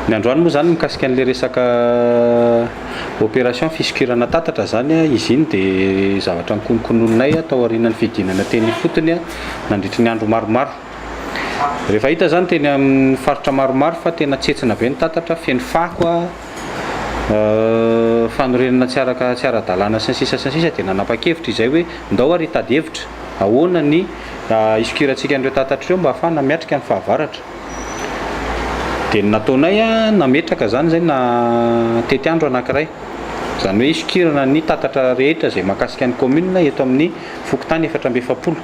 Ny androany moa zany mikasika an'le resaka opération fisokirana tatatra zany izy iny dia zavatra nikonokononay tao aorianan'ny fidinana teny fotony nandritra ny andro maromaro. Rehefa hita zany teny amin'ny faritra maromaro fa tena tsetsina be ny tatatra, feno fako fanorenana tsy ara-dalàna sy ny sisa dia nanapa-kevitra izay hoe ndao ary hitady hevitra ahoana ny isokirantsika an'ireo tatatra ireo mba ahafahana miatrika ny fahavaratra. Dia nataonay nametraka zany zay na tety andro anankiray, zany hoe isokirana ny tatatra rehetra zay mahakasika ny commune eto amin'ny fokontany 420,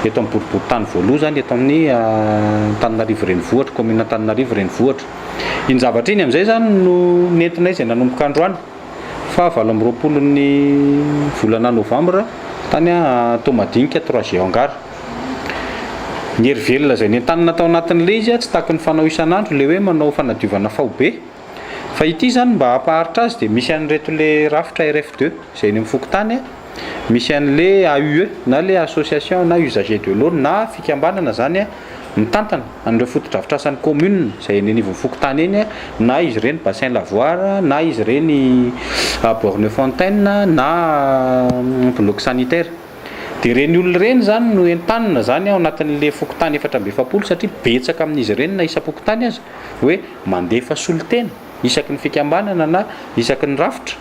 eto amin'ny boriboritany voaloha zany eto amin'ny Antananarivo renivohitra, commune Antananarivo renivohitra. Iny zavatra iny amin'izay zany no nentinay izay nanomboka androany fa 20 ny volana novambra tany Tomadinika 3 Angara. Ny hery velona izay nentanina tao anatin'ilay izy tsy tahaky ny fanao isan'andro le hoe manao fanadiovana faobe, fa ity zany mba hampaharitra azy dia misy an'ireto le rafitra RF2 izay eny amin'ny fokotany, misy an'le AUE na le association na usager de l'eau na fikambanana zany mitantana an'ireo foto-drafitrasan'ny commune izay eny anivon'ny fokotany eny, na izy ireny bassin lavoir na izy ireny borne fontaine na bloc sanitaire. Dia ireny olona ireny zany no entanina zany ao anatin'le fokotany 420 satria betsaka amin'izy ireny na isa-pokotany azy hoe mandefa solitena isaky ny fikambanana na isaky ny rafitra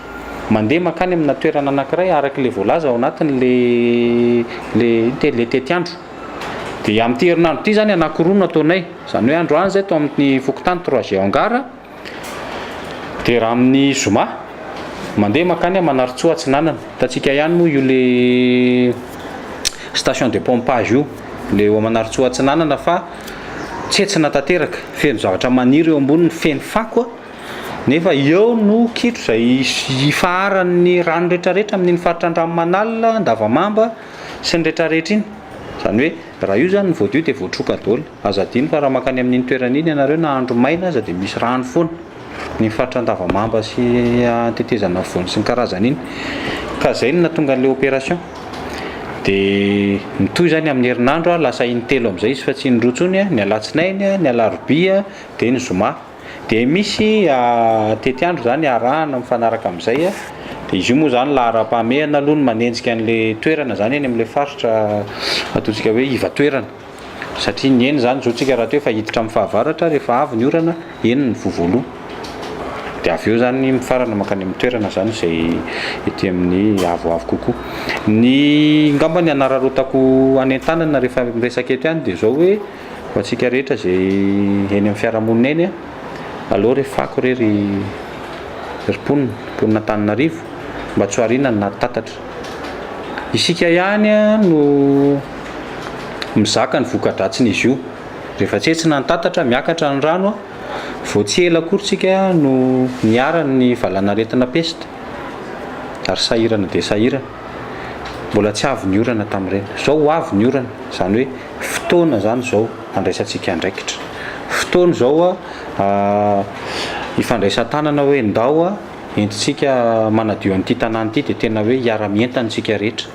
mandeha makany amina toerana anankiray araka le voalaza ao anatin'le tety andro. Dia amin'ity herinandro ity zany anankiroa no ataonay, zany hoe androany zay tao amin'ny fokotany 3 Angara, dia raha amin'ny zoma mandeha makany Manarintsoa Atsinanana, hitantsika ihany moa io le station de pompage io le eo Manarintsoa Atsinanana fa tsetsina tanteraka, feno zavatra maniry eo amboniny, feno fako nefa eo no kitro izay ifaharan'ny rano rehetrarehetra amin'iny faritra Andranomanalina, Andavamamba sy ny rehetrarehetra iny. Zany hoe raha io zany voadio dia voatroka daholo, aza adino fa raha makany amin'iny toerana iny ianareo na andro maina aza dia misy rano foana ny faritra Andavamamba sy Tetezana Voany sy ny karazany iny. Ka zay no nahatonga an'ilay opération. Dia mitohy zany amin'ny herinandro lasa intelo amin'izay izy fa tsy nirotsoiny, ny alatsinainy, ny alarobia dia ny zoma. Dia misy tety andro zany arahana mifanaraka amin'izay, dia izy io moa zany lahara-pahamehana aloha no manenjika an'le toerana zany eny amin'ilay faritra ataontsika hoe iva toerana, satria ny eny zany zao tsika raha teo fa hiditra amin'ny fahavaratra rehefa avy ny orana eny ny vovoaloha. Dia avy eo zany mifarana makany amin'ny toerana zany izay ety amin'ny avoavo kokoa. Ny ngamba ny anararotako anentanana rehefa miresaka eto ihany dia zao hoe ho antsika rehetra izay eny amin'ny fiarahamonina eny aloha rehefa fako rery ponina Antananarivo mba tsy ho ariana na tatatra. Isika ihany no mizaka ny voka-dratsiny izy io, rehefa tsetsina ny tatatra miakatra ny rano vao tsy ela akory tsika no niara ny valanaretina peste ary sahirana dia sahirana, mbola tsy avy ny orana tamin'ireny. Zao avy ny orana, zany hoe fotoana zany zao andraisantsika andraikitra, fotoana zao ifandraisan-tanana hoe ndao entintsika manadio an'ity tanàna ity dia tena hoe hiara-mientana tsika rehetra.